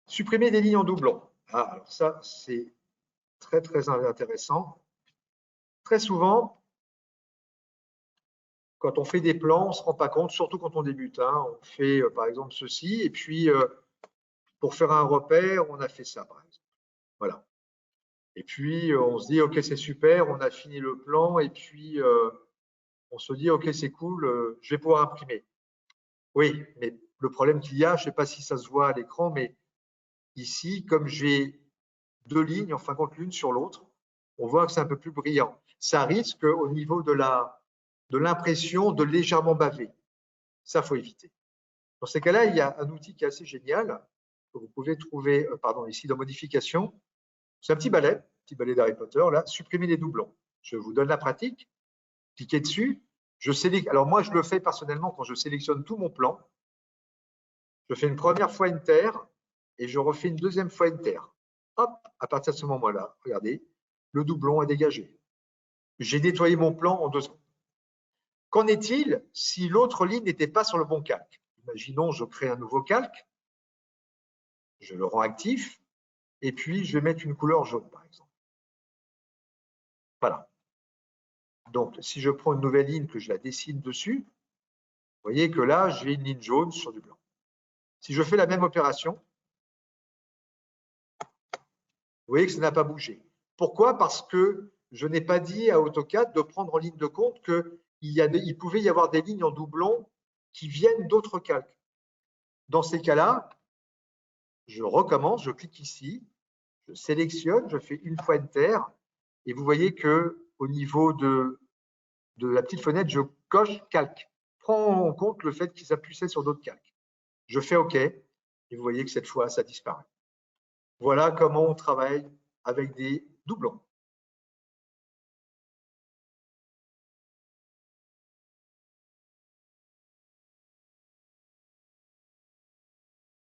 Supprimer des lignes en doublon. Ah, alors ça, c'est très, très intéressant. Très souvent, quand on fait des plans, on ne se rend pas compte, surtout quand on débute. Hein, on fait, par exemple, ceci, et puis, pour faire un repère, on a fait ça, par exemple. Voilà. Et puis, on se dit, OK, c'est super, on a fini le plan, et puis, on se dit, OK, c'est cool, je vais pouvoir imprimer. Oui, mais le problème qu'il y a, je ne sais pas si ça se voit à l'écran, mais ici, comme j'ai deux lignes, en fin de compte, l'une sur l'autre, on voit que c'est un peu plus brillant. Ça risque, au niveau de l'impression, de légèrement baver. Ça, il faut éviter. Dans ces cas-là, il y a un outil qui est assez génial, que vous pouvez trouver ici dans Modification. C'est un petit balai d'Harry Potter, là, supprimer les doublons. Je vous donne la pratique, cliquez dessus. Alors moi, je le fais personnellement quand je sélectionne tout mon plan. Je fais une première fois Enter et je refais une deuxième fois Enter. Hop, à partir de ce moment-là, regardez, le doublon est dégagé. J'ai nettoyé mon plan en 2 secondes. Qu'en est-il si l'autre ligne n'était pas sur le bon calque? Imaginons, je crée un nouveau calque, je le rends actif, et puis je vais mettre une couleur jaune, par exemple. Voilà. Donc, si je prends une nouvelle ligne, que je la dessine dessus, vous voyez que là, j'ai une ligne jaune sur du blanc. Si je fais la même opération, vous voyez que ça n'a pas bougé. Pourquoi? Parce que je n'ai pas dit à AutoCAD de prendre en ligne de compte qu'il pouvait y avoir des lignes en doublon qui viennent d'autres calques. Dans ces cas-là, je recommence, je clique ici, je sélectionne, je fais une fois Enter, et vous voyez qu'au niveau de la petite fenêtre, je coche calque. Prends en compte le fait qu'il s'appuie sur d'autres calques. Je fais OK, et vous voyez que cette fois, ça disparaît. Voilà comment on travaille avec des doublons.